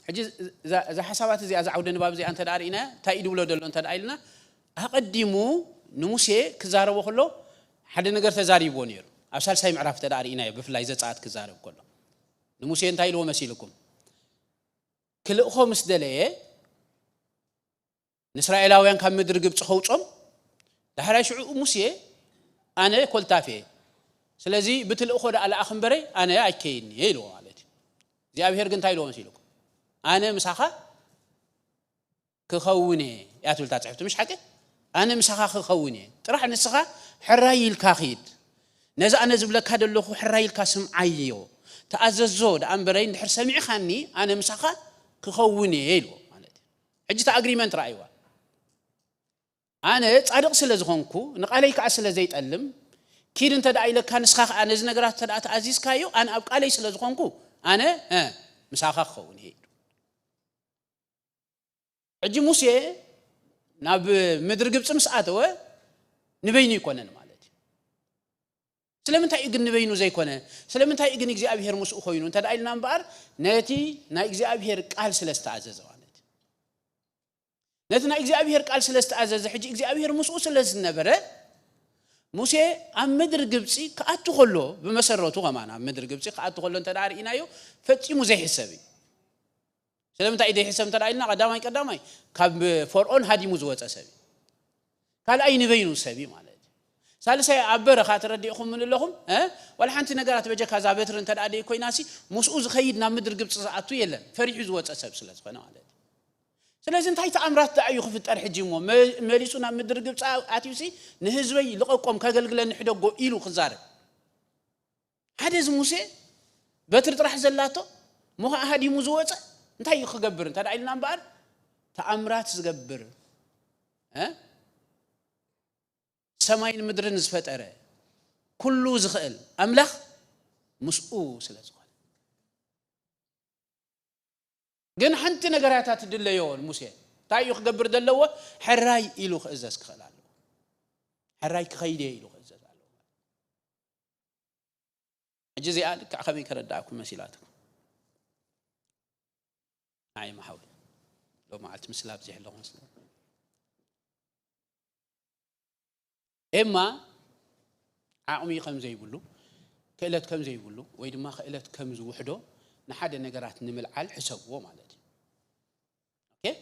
حجي ذا حسابات زي از عوده نباب زي انت دارينا تايدو بلو دلو انت دايلنا اقدمو نموسي كزارو كله حد نغير تزاريبو نير ابسال ساي معرف تدارينا بفلاي زصات كزارو كله نموسي انت ايلو مسيلكم كلخو مسدليه اسرائيلاوያን ካብ ምድር ግብጽ ኸውጾም ዳህራሽዑ ሙሴ አነ ኮልታፌ ስለዚህ ብትልእኾ ዳአላ አኽንበሬ አነ አይከይን ይሉ ማለት እግዚአብሔር ግን ታይሎ መስይልኩ أنا مسخة كخوني يا تقول تعرف مش حكي أنا مسخة كخوني تروح نسخة حرايل كاخيد نزا أنا زبلك هذا اللي هو حرايل كاسم عيو تأززود أمبرين دحر سمع خاني أنا مسخة كخوني يلو حجت أجريمنت رأيوا أنا أدق سلزخونكو نقالي كأسل زيت ألم كيد أنت داعي لك كان سخة أنا زنقرات تدعت عزيز كايو أنا أبقى لي سلزخونكو أنا مسخة كخوني اجي موسى ناب مدر ግብጽ مساته نبيني يكونن ማለት ስለምንታይ ግን نبينو ዘይኮነ ስለምንታይ ግን እግዚአብሔር ሙስኡ ኮይኑ ተዳይልና እንባር ነቲ ናይ እግዚአብሔር ቃል ስለስተአዘዘ ማለት ነቲ ናይ እግዚአብሔር ቃል ስለስተአዘዘ ሕጂ እግዚአብሔር ሙስኡ ስለዝነበረ موسى أم مدر جبسي كأتو خلو بمسرته كمان أم مدر جبسي كأتو خلو أنت داري إنايو فتشي موسى حسابي سلام تأيده حساب تراينا قدامي قدامي كاب فرعون هادي موزوات أسابي قال أي نبينو سابي مالك سالسة عبر خاطر ردي أخم من اللهم ولا حنت نجارات بجك هذا بيتر أنت داري كوي ناسي مسؤول خيد نام مدر جبسي أتو يلا فريح زوات أساب سلاس قناة عليه سلازم تاي تأمرات تأيو خفت أرحجيمو ماليسونا مدر جبس عاتيوسي نهزوي لقاكم كاجلجلن حدا جو إيلو خزار هذا موسى بتر ترح زلاته مو هادي موزوات نتاي خجبر نتا دايلنا بار تأمرات زجبر سماين مدرن زفتره كله زخل أملاخ مسؤول سلاز جن حنت نجارات تدليون موسى تايو خجبر دلوا حراي إلو خزاس خلاله حراي خيدي إلو خزاس على الجزء قال كعخبي كرداكم مسيلاتكم هاي ما حاول لو ما عرفت مسلاب زي الله مسلم إما عامي كم زي يقولوا كيلت كم زي يقولوا ويد ما كيلت كم زو وحده نحد النجارات نمل على حسابه مالتي أوكي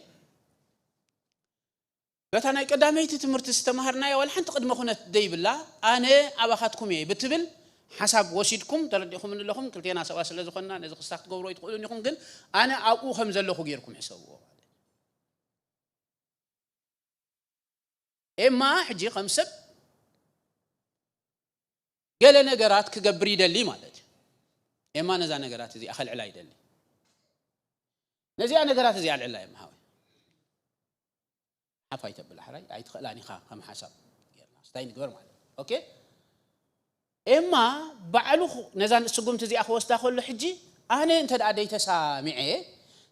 بتانا قدامي تمرت استمهرنا يا والحين تقدم خونه دي بالله انا اباخاتكم يي بتبل حساب وشيدكم ترديكم من لكم كلتينا سوا سلازخنا نز قصاق تغبروا يتقولون لكم كن انا اقو خم زلخو غيركم حسابه اما حجي خمسب قال نجارات كغبر يدلي مالتي اما نزا نجارات زي اخل علا يدلي نزي نجارات زي على العلا محاوي حفايت بالحراي اي تخلاني خا حساب يلا استاين غبر مالتي اوكي اما بعلو نزا سقمت زي اخ وستا خل حجي انا انت دادي تسامعي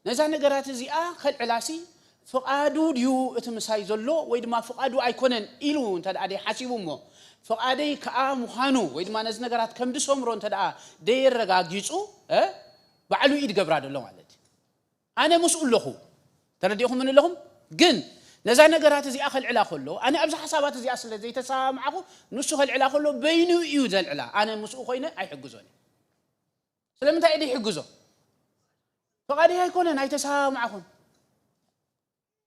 نزا نجارات زي اخل علاسي فقادو ديو اتمساي زلو ويدما فقادو ايكونن ايلو انت دادي حسيبومو فقادي كا مخانو ويدما نز نجارات كم دسومرو انت دا ديرغاغيصو بعلو يد غبر ادلو مالتي انا مسؤول لخو ترديكم من لهم جن نزا نجارات زي اخل علا خلو انا ابز حسابات زي اصل زي تسامعكو نسو خل علا خلو بينو يوزل علا انا مسؤول خوينا ايحجزوني سلامتا ايدي يحجزو فقادي هيكونن اي تسامعكو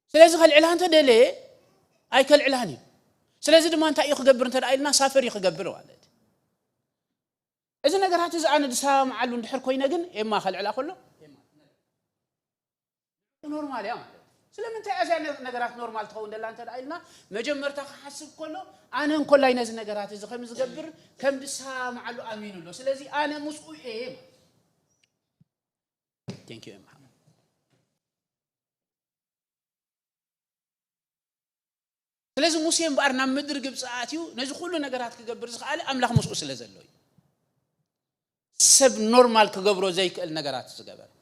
سلازم خل علا انت دلي اي كل علاني سلازم دما انت يخغبر انت دايلنا سافر يخغبر والد اذا نجارات زي انا تسامعلو ندحر كوينا جن اما خل علا خلو نورمال يا سلام انت ازا نجارات نورمال تخون دلا انت دايلنا مجمرتا حسب كله انا كل لاي نز نجارات زي خمس زغبر كم تسامعلو امين له سلازي انا مسؤول ثانك يو محمد سلازم موسى بارنا مدر جبصاتيو نز كله نجارات كغبر زخال املاح مسؤول سلازلوي سب نورمال كغبرو زي النجارات زغبر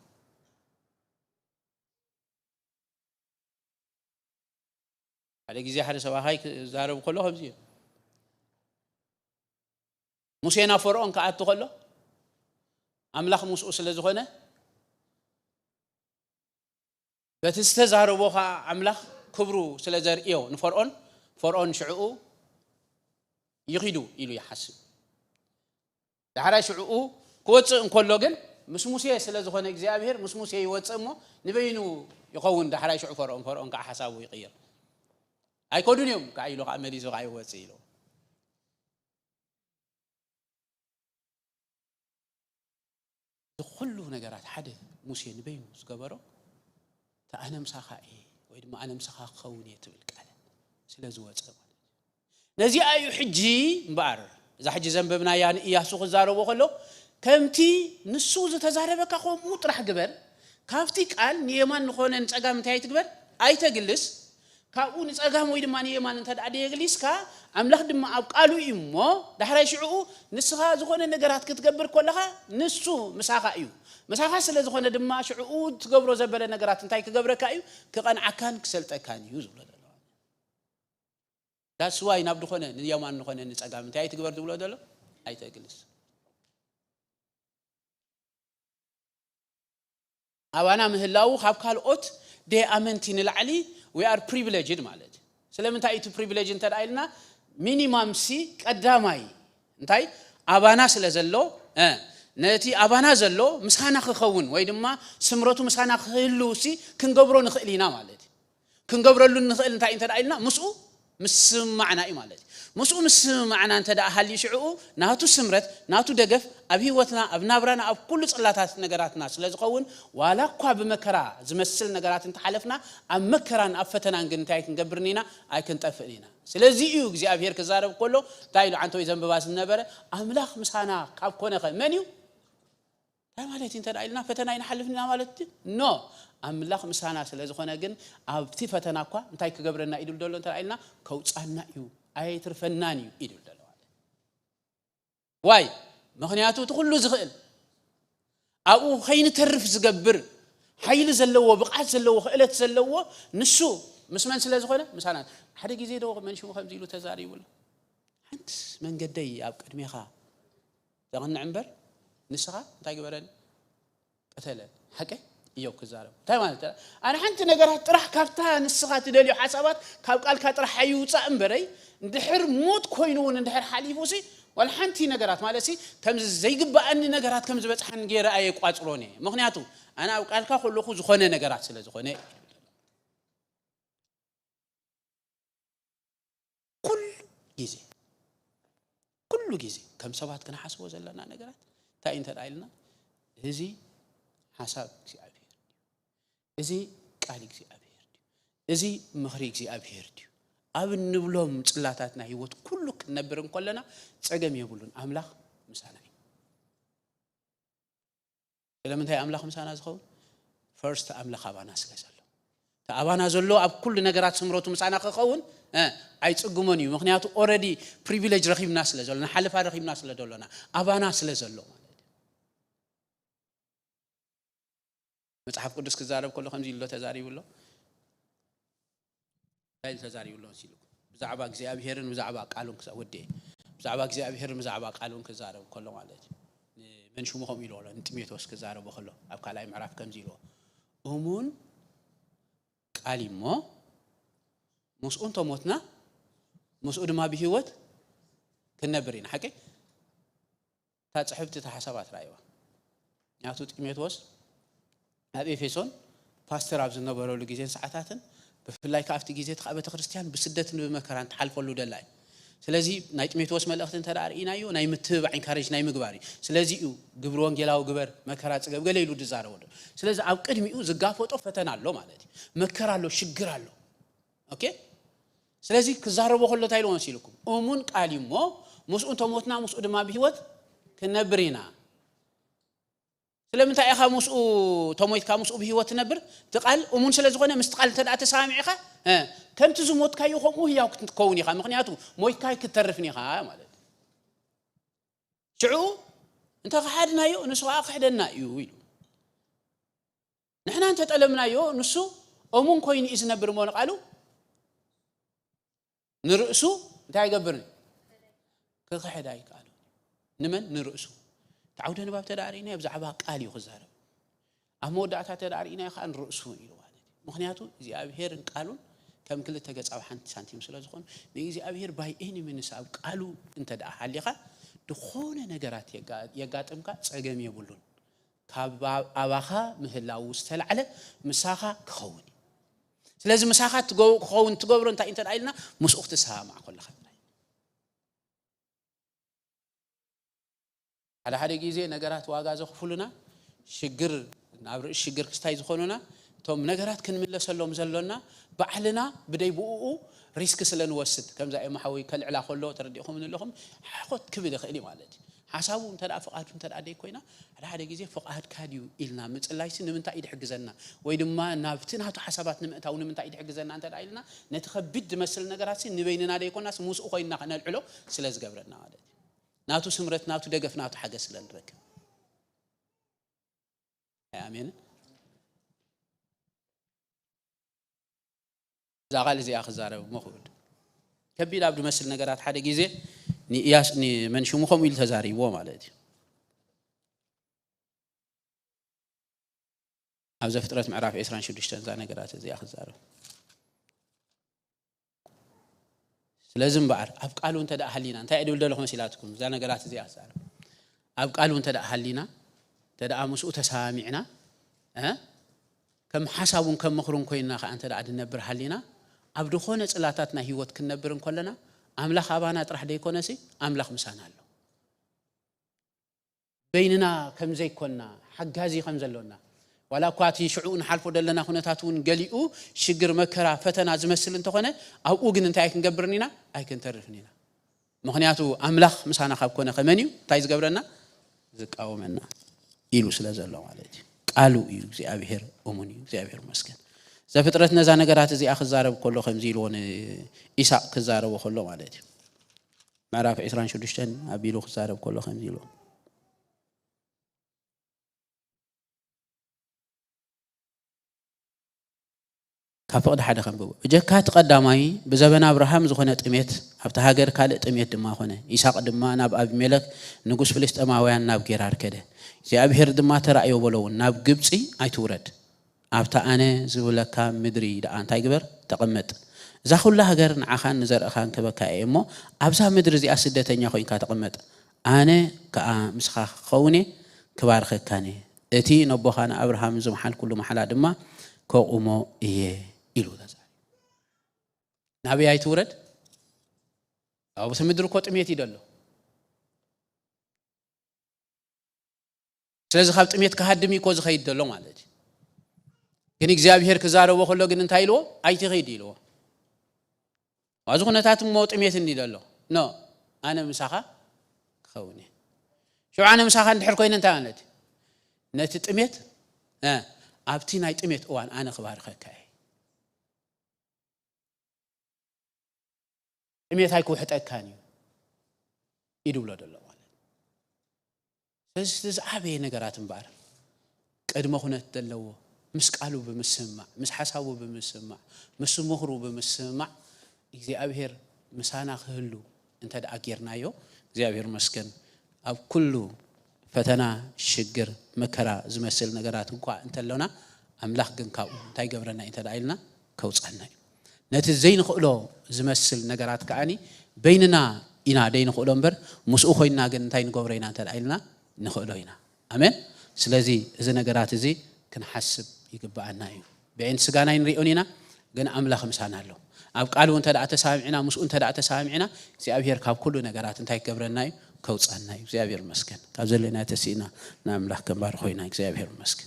على جزء حد سوا هاي زارب كلهم زين موسى نافرون كأتو كله أملاخ مسؤول سلزخونه بتستزاربوها أملاخ كبرو سلزار إيو نفرون شعو يغيدو إلو يحسب دحرا شعو كوت كله جن مش موسى سلزخونه إجزابير مش موسى يوتصمو نبينو يقون دحرا شعو فرعون كحسابه يغير أي كودونيوم كايلو كأمري زو كايو وسيلو كله نجارات حدث موسى نبينو سكبرو تأنا مسخا ويد ما أنا مسخا خوني تبلك على سلازوات نزي أي حجي مبار إذا حجي زنبنا يعني إياه سوق زارو وخلو كمتي نسوز تزاربك أخو مطرح جبر كافتيك قال نيمان نخون نتأجم تاي تجبر أي تجلس كأون نتأجم ويد ما نيمان نتاد عدي يجلس كا عملاق دم أبقالو إمو دحرا شعو نسخا زخون النجارات كتجبر كلها نسو مساخا أيو مساخا سلا زخون دم شعو تجبرو زبل النجارات نتاي كجبر كأيو كقان عكان كسلت أكان يوز ولا ده that's why نبدو خونه نيمان نخون نتأجم تاي تجبر دولا ده أي تجلس أوانا مهلاو خاب كالوت ده أمنتين العلي we are privileged مالد سلام انت ايتو privileged انت رايلنا ሚኒማም ሲ ቀዳማይ እንታይ ኣባና ስለ ዘሎ ነቲ ኣባና ዘሎ ምሳና ክኸውን ወይ ድማ ስምረቱ ምሳና ክህሉ ሲ ክንገብሮ ንኽእል ኢና ማለት ክንገብረሉ ንኽእል እንታይ እንተዳኢልና ምስኡ ምስማዕና እዩ ማለት ምስኡ ምስማዕና እንተዳ ሃሊ ሽዑ ናቱ ስምረት ናቱ ደገፍ ኣብ ህይወትና ኣብ ናብራና ኣብ ኩሉ ጽላታት ነገራትና ስለ ዝኸውን ዋላ እኳ በመከራ ዝመስል ነገራት እንተሓለፍና ኣብ መከራን ኣብ ፈተናን ግን እንታይ ክንገብርኒና ኣይክንጠፍእኒና ስለዚህ እዩ እግዚአብሔር ከዛረብ ኮሎ ታይሉ አንተ ወይ ዘንበባ ዝነበረ አምላኽ ምሳና ካብ ኮነኸ መን እዩ ታይ ማለት እንተዳኢልና ፈተና ይንሐልፍና ማለት ኖ አምላኽ ምሳና ስለ ዝኾነ ግን ኣብቲ ፈተና እኳ እንታይ ክገብረና ኢሉ ደሎ እንተዳኢልና ከውጻና እዩ ኣይትርፈናን እዩ ኢሉ ደሎ ዋይ ምኽንያቱ ትኩሉ ዝኽእል ኣብኡ ኸይንተርፍ ዝገብር ኃይል ዘለዎ ብቃት ዘለዎ ክእለት ዘለዎ ንሱ مسمن سلا زخونه مثلا حدا جزء دو من شو خمس يلو تزاري ولا أنت من قدي أب كدمي خا تغنى عنبر نسخة تاجي برد قتله حكي يوك زارو تمام أنا حنت نجارات راح كفتها نسخة تدلي حسابات قال كتر حيوت عنبري ندحر موت كوينون ندحر حليفوسي والحنتي نجارات مالسي كم زي جب أني نجارات كم زبط حنجير أي قاطروني مغنياتو أنا قال كخلو خو زخونه نجارات سلا زخونه كل جزء كم سبعة كنا حسبوا زلنا نجارات تا أنت رأينا هذي حساب زي أبير هذي كاريك زي أبير هذي مخريج زي أبير أبن نبلهم صلاتنا هيوت كله كنبرن كلنا تجمع يقولون أملاخ مسانا إذا من هي أملاخ مسانا زخون first أملاخ أبانا سلسلة أبانا زلوا أب كل نجارات سمروتو مسانا خون أي تقومني مخنياتو already privilege رخيم ناس لزلنا حلفة رخيم ناس لدولنا أبانا سلزلوا متحف قدس كزارب كله خمسة يلو تزاري ولا هاي تزاري ولا سيلو بزعبا كزياب هيرن بزعبا قالون كذا ودي بزعبا كزياب هيرن بزعبا قالون كزارب كله مالك من شو مخهم يلو ولا نتميتوس كزارب بخلو أبقى لا يعرف كم زيلو همون قالي ما مسؤول تموتنا مسؤول ما بهوت كنا برين حكي تحسبت تحسبات رأيوه يعطوك ميتوس هذا فيسون باستر عبد النبر ولا جيزين ساعتين بفلاي كافت جيزت خابة كريستيان بسدة بمكان تحالف ولا دلائي سلازي نايت ميتوس ملأخت انت رأينا يو نايم تبع إنكارج نايم جباري سلازي يو جبرون جلاو جبر مكرات جب جليلو دزاره ولا سلازي عقد ميو زقافة فتنا له مالتي مكرالو شجرالو أوكي سلازي كزاربو خلو تايلو نسيلكم أمون قاليمو مسؤول تموتنا مسؤول ما بهوت كنا برينا سلام تاعي خا مسؤول تموت كمسؤول بهوت نبر تقال أمون سلازي غنا مستقل تدعى تسامع خا كم تزموت كايو خو مو هي وقت تكوني خا مخنياتو موي كاي كترفني خا مالت شعو انت خحدنا يو نسوا خحدنا يو نحنا انت تقلمنا يو نسو أمون كوين إذا نبر مون قالوا نرأسو انتهى يقبرني كخحد هاي قالوا نمن نرأسو تعودنا باب تدارينا يبزعبها قالي وخزارب أمود دعتا تدارينا يخان رأسو إلو والدي مخنياتو إذا أبهير قالوا كم كل تجس أو حنت سنتيم سلاز خون إذا أبهير باي إني من السبب قالوا أنت دع حليقة دخون نجارات يجات أمك سجم يقولون كاب أباها مهلا وستل على مساحة خوني لازم مساحة خون تجبر أنت رأينا مش أختسها مع كل خبرة على هذا الجزء نجارات واجز خفلنا شجر نعبر الشجر كستايز خوننا توم نجارات كن من لسلم زلنا بعلنا بدي بوقو ريسك سلنا وسد كم زي ما حوي كل على خلوا ترديهم من لهم حقد كبير خلي مالتي حسابه انت فقعت انت ادي كوينا على هذا الجزء فقعت كاديو إلنا متلايسين من تايد حجزنا ويدما نافتنا هاتو حسابات نمتاو من تايد حجزنا انت رايلنا نتخبد مسل نغراتي نبيننا دي كوناس موسو خوينا خنا العلو سلاز غبرنا هذا ناتو سمرت ناتو دغف ناتو حاجه سلنرك امين زغال زي اخزاره مخود كبير عبد مسل نغرات حدا جزء ني ياس ني من شو مخم يل تزاري و مالتي أبز فترة معرف إسرائيل شو دشتن زان نجارات زي أخذ زارو ስለዚህ በአር ኣብ ቃሉ እንተ ዳ ሓሊና እንታይ ይደል ደለኹም ሲላትኩም ዛ ነገራት እዚ ኣሳር ኣብ ቃሉ እንተ ዳ ሓሊና እንተ ዳ መስኡ ተሳሚዕና ከም ሓሳቡን ከም ምኽሩን ኮይና ኸ እንተ ዳ ድነብር ሓሊና ኣብ ድኾነ ጽላታትና ህይወት ክንነብርን ኮለና ኣምላኽ ኣባና ጥራሕ ደይኮነሲ ኣምላኽ ምሳና ኣሎ በይንና ከም ዘይኮንና ሓጋዚ ከም ዘለውና ولا كواتي شعون حلفو دلنا خناتاتون قليو شجر مكرا فتنا زمسل انتخونه او اوغن انت ايكن قبرنينا ايكن ترفنينا مخنياتو املاخ مسانا خاب كونه خمنيو تايز قبرنا زقاومنا يلو سلازلو مالتي قالو يو እግዚአብሔር ኦሙኒ እግዚአብሔር መስገን ዘፍጥረት ነዛ ነገራት እዚ አخዛረብ ኮሎ ከምዚልዎን ኢሳቅ ከዛረብ ኮሎ ማለት ምዕራፍ 26 አቢሉ ከዛረብ ኮሎ ከምዚልዎ كافقد حدا خنبو بجكات قداماي بزبن ابراهام زخونه طميت ابت هاجر كال طميت دما خونه يساق دما ناب ابي ملك نغوس فلسطيماويان ناب غيرار كده እግዚአብሔር ድማ ተራእዮ በለው ናብ ግብጽ አይትውረድ ኣብታ ኣነ ዝብለካ ምድሪ ዳ አንታይ ግበር ተቀመጥ እዛ ሁሉ ሀገር ንዓኻን ዘርአኻን ከበካየ እሞ ኣብዛ ምድሪ እዚ ስደተኛ ኮይንካ ተቀመጥ ኣነ ከኣ ምስኻ ኸውኔ ክባርኸካኔ እቲ ነቦኻና አብርሃም ዝመሓል ኩሉ መሓላ ድማ ከቁሞ እየ ኢሉ ተዛሪ ናብይ አይትውረድ ኣብ ምድሪ ኮጥሜት ይደሎ ስለዚህ ካብ ጥሜት ከሃድም ይኮ ዝኸይድ ደሎ ማለት ግን እግዚአብሔር ከዛረቦ ሁሉ ግን እንታይ ኢልዎ ኣይትኸይድ ኢልዎ ዋዙ ኩነታት ሞ ጥሜት እንዲደሎ ኖ ኣነ ምሳኻ ኸውኔ ሸው ኣነ ምሳኻ እንድሕር ኮይነ እንታይ ማለት ነቲ ጥሜት ኣብቲ ናይ ጥሜት እዋን ኣነ ክባርኸካ ጥሜት ኣይክውሕጠካኒ ይድብሎ ደሎ بس عابي نجارات مبار قد ما خنت دلوا مس قالوا بمسمع مس حسابوا بمسمع مس مخروا بمسمع እግዚአብሔር ምሳና خلو انت اغيرنايو እግዚአብሔር መስከን ኣብ ኩሉ ፈተና ሽግር መከራ ዝመስል ነገራት እንኳን እንተለውና አምላኽ ግን ካው እንታይ ገብረና እንተ ዳይልና ከውጻና ነቲ ዘይን ኸሎ ዝመስል ነገራት ከአኒ በይንና ኢና ደይን ኸሎ እምበር ሙስኡ ኮይና ግን እንታይ ንገብረይና እንተ ዳይልና نخلوينا آمين سلازي إذا نجارات زي كنحسب يقبعنا يو بعين سجانا ينريونينا جن أملا خمسان هلو أب قالوا أنت دعت سامعنا مس أنت دعت سامعنا زي أبير كاب كله نجارات أنت يكبرنا يو كوتس عنا يو زي أبير مسكن كابزلنا تسينا ناملا كبار خوينا زي أبير مسكن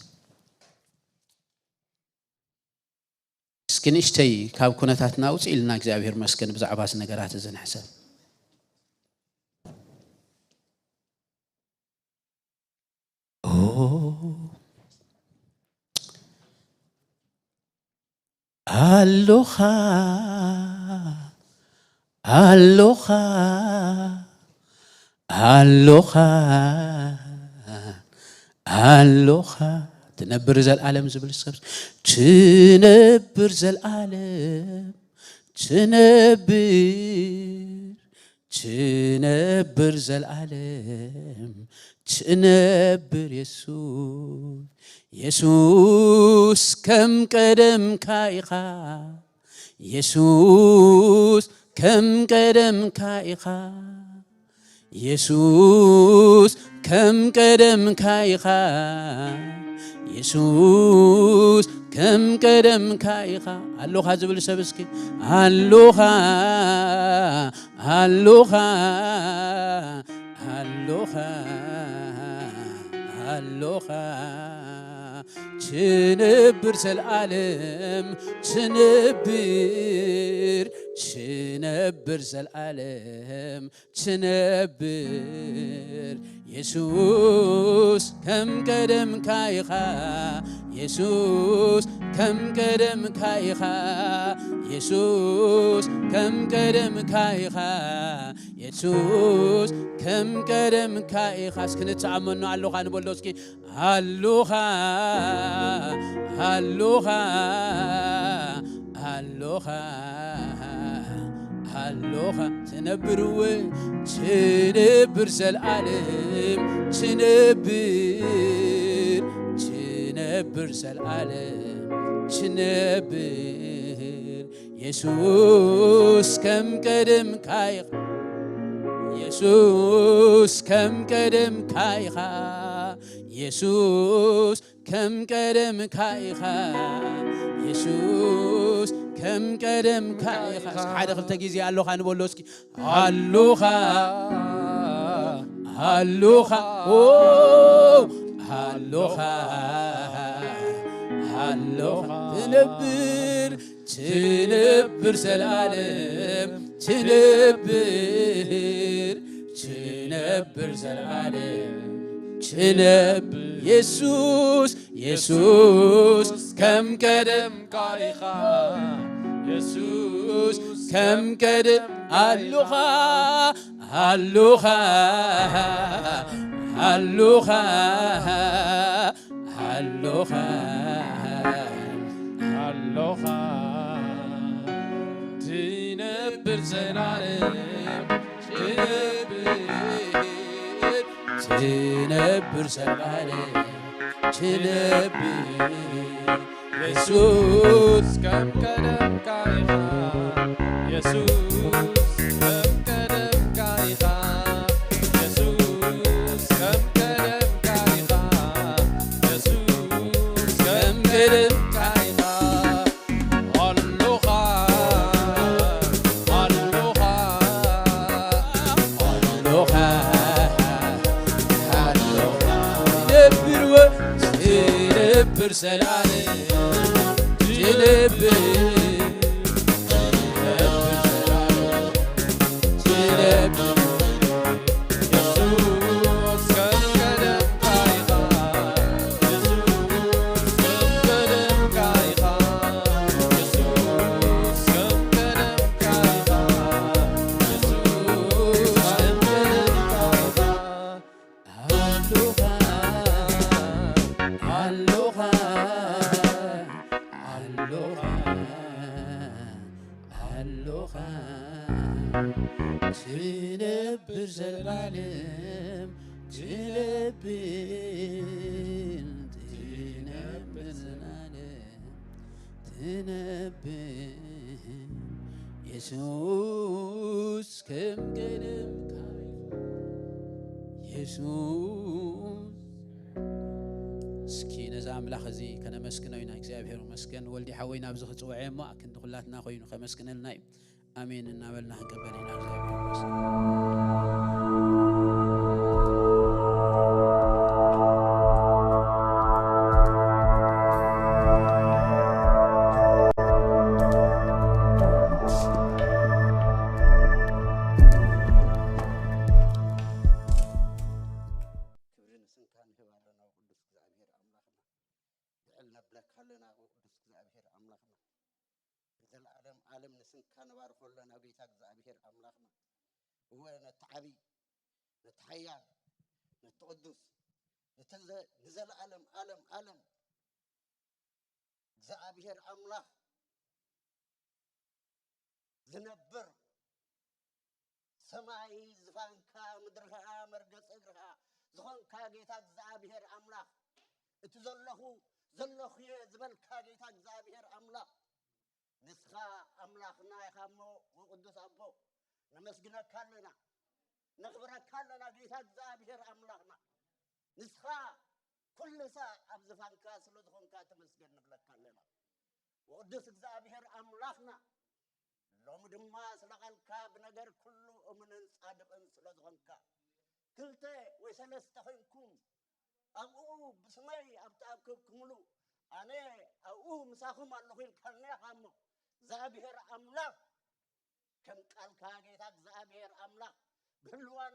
سكن إشتي كاب كنا تاتناوس إلنا زي أبير مسكن بزعباس نجارات زين حسن Aloha, aloha, aloha, aloha. تنبر ذا العالم زبل السبس تنبر ذا العالم تنبر ذا العالم تنبر يسوس كم قدم كايخا يسوس كم قدم كايخا يسوس كم قدم كايخا يسوس كم قدم كايخا اللوخا زبل سبسكي اللوخا اللوخا اللوخا اللوخا تنبر العالم تنبر العالم تنبر يسوس كم قدم كايخا يسوس كم قدم كايخا يسوس كم قدم كايخا يسوس كم قدم كايخا سكنت عمنو علوخا نبولوسكي علوخا علوخا علوخا علوخا تنبر العالم تنبر العالم تنبر ኢየሱስ ከም ቀደም ካይኻ ኢየሱስ ከም ቀደም ካይኻ ኢየሱስ ከም ቀደም ካይኻ ኢየሱስ ከም ቀደም ካይኻ ሓደ ክልተ ጊዜ ኣለኻ ንበሎ እስኪ ኣለኻ ኣለኻ ኣለኻ ኣለኻ ትነብር ዘላለም ትነብር ዘላለም ትነብር ኢየሱስ ከም ቀደም ካይኻ ኢየሱስ ከም ቀደም ኣለኻ ኣለኻ ኣለኻ ኣለኻ ኣለኻ ትነብር ዘላለም ትነብር ዘላለም ትነብር ኢየሱስ ከም ቀደም ካይኻ ኢየሱስ ከም ቀደም ካይኻ ኢየሱስ ከም ቀደም ካይኻ ኢየሱስ ከም ቀደም ካይኻ ኣለኻ ኣለኻ ኣለኻ ትነብር ዘላለም ትነብር ትነብር ዘላለም ትነብር ዘላለም ትነብር ኢየሱስ ከም ቀደም ኢየሱስ እስኪ ነዛ ኣምላኽ እዚ ከነመስግነው ኢና እግዚኣብሔር መስገን ወልዲ ሓወይና ኣብዚ ክፅውዐ እሞ ክንዲ ኩላትና ኮይኑ ከመስግነልና እዩ አሜን እናበልና ገበሬና እግዚአብሔር ዓለም ንስንካ ንባርኮ ለና ጌታ እግዚአብሔር አምላክና ወነተዓቢ ነተሐያል ነተቅዱስ ንዘለዓለም ዓለም እግዚአብሔር አምላክ ዝነብር ሰማይ ዝፋንካ ምድርኻ መርገጽ እግርኻ ዝኾንካ ጌታ እግዚአብሔር አምላክ እቲ ዘለኹ ዝበልካ ጌታ እግዚአብሔር አምላክ ንስኻ አምላክና ይኻሞ ወቅዱስ አቦ ነመስግነካ ኣለና ነኽብረካ ኣለና ጌታ እግዚአብሔር አምላክና ንስኻ ኩሉ ሰዓት ኣብ ዝፋንካ ስለ ዝኾንካ ተመስገን ንብለካ ኣለና ወቅዱስ እግዚአብሔር አምላክና ሎሚ ድማ ስለቃልካ ብነገር ኩሉ እምንን ጻድቅን ስለ ዝኾንካ ክልተ ወይ ሰለስተ ኮይንኩም ኣብኡ ብስመይ ኣብ ተኣከብኩምሉ ኣነ ኣብኡ ምሳኹም ኣለኹ ኢልካልኒ ኢኻሞ እግዚአብሔር አምላክ ከም ቃልካ ጌታ እግዚአብሔር አምላክ ብህልዋን